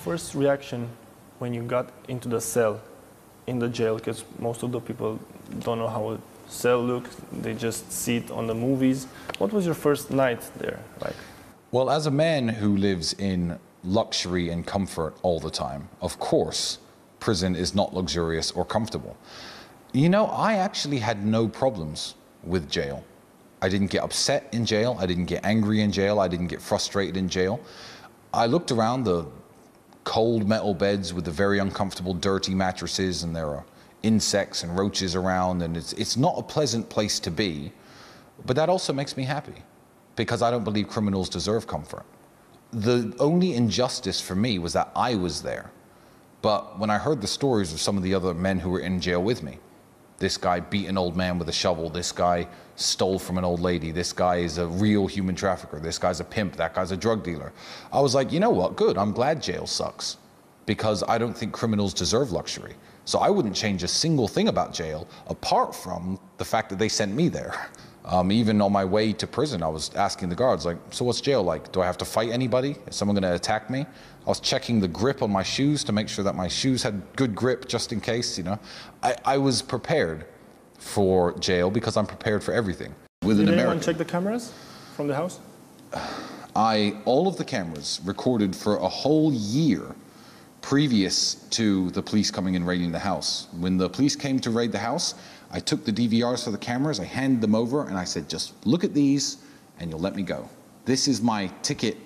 first reaction when you got into the cell in the jail? Because most of the people don't know how a cell looks, they just see it on the movies. What was your first night there like? Well, as a man who lives in luxury and comfort all the time, of course, prison is not luxurious or comfortable. You know, I actually had no problems with jail. I didn't get upset in jail. I didn't get angry in jail. I didn't get frustrated in jail. I looked around the cold metal beds with the very uncomfortable, dirty mattresses, and there are insects and roaches around, and it's not a pleasant place to be. But that also makes me happy, because I don't believe criminals deserve comfort. The only injustice for me was that I was there. But when I heard the stories of some of the other men who were in jail with me, this guy beat an old man with a shovel, this guy stole from an old lady, this guy is a real human trafficker, this guy's a pimp, that guy's a drug dealer, I was like, you know what, good, I'm glad jail sucks, because I don't think criminals deserve luxury. So I wouldn't change a single thing about jail, apart from the fact that they sent me there. Even on my way to prison, I was asking the guards, like, so what's jail like? Do I have to fight anybody? Is someone gonna attack me? I was checking the grip on my shoes to make sure that my shoes had good grip, just in case, you know. I was prepared for jail because I'm prepared for everything. With an American. Did anyone check the cameras from the house? All of the cameras recorded for a whole year previous to the police coming and raiding the house. When the police came to raid the house, I took the DVRs for the cameras, I handed them over, and I said, just look at these, and you'll let me go. This is my ticket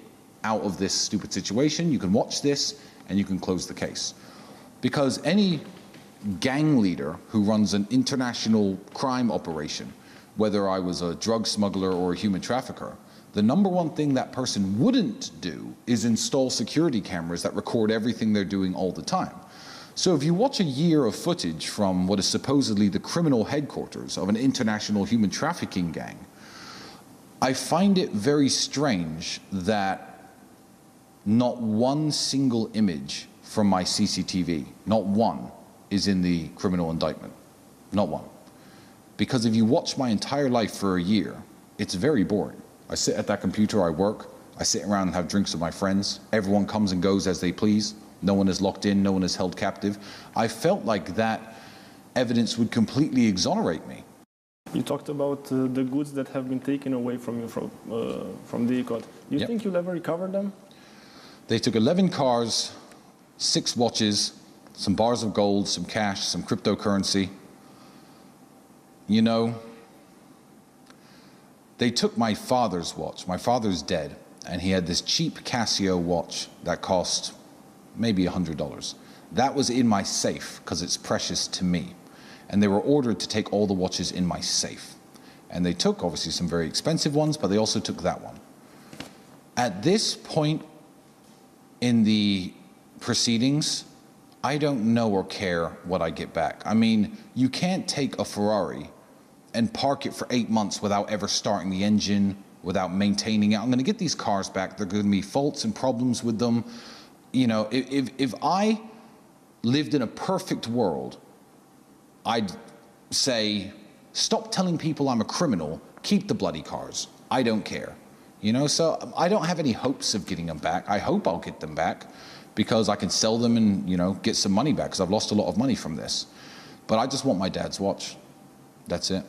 out of this stupid situation. You can watch this, and you can close the case. Because any gang leader who runs an international crime operation, whether I was a drug smuggler or a human trafficker, the number one thing that person wouldn't do is install security cameras that record everything they're doing all the time. So if you watch a year of footage from what is supposedly the criminal headquarters of an international human trafficking gang, I find it very strange that not one single image from my CCTV, not one, is in the criminal indictment. Not one. Because if you watch my entire life for a year, it's very boring. I sit at that computer, I work, I sit around and have drinks with my friends. Everyone comes and goes as they please. No one is locked in, no one is held captive. I felt like that evidence would completely exonerate me. You talked about the goods that have been taken away from you from the ICOT. Do you think you'll ever recover them? They took 11 cars, 6 watches, some bars of gold, some cash, some cryptocurrency. You know, they took my father's watch. My father's dead, and he had this cheap Casio watch that cost maybe $100. That was in my safe because it's precious to me. And they were ordered to take all the watches in my safe. And they took, obviously, some very expensive ones, but they also took that one. At this point in the proceedings, I don't know or care what I get back. I mean, you can't take a Ferrari and park it for 8 months without ever starting the engine, without maintaining it. I'm gonna get these cars back. There are gonna be faults and problems with them. You know, if I lived in a perfect world, I'd say, stop telling people I'm a criminal, keep the bloody cars. I don't care. You know, so I don't have any hopes of getting them back. I hope I'll get them back because I can sell them and, you know, get some money back because I've lost a lot of money from this. But I just want my dad's watch. That's it.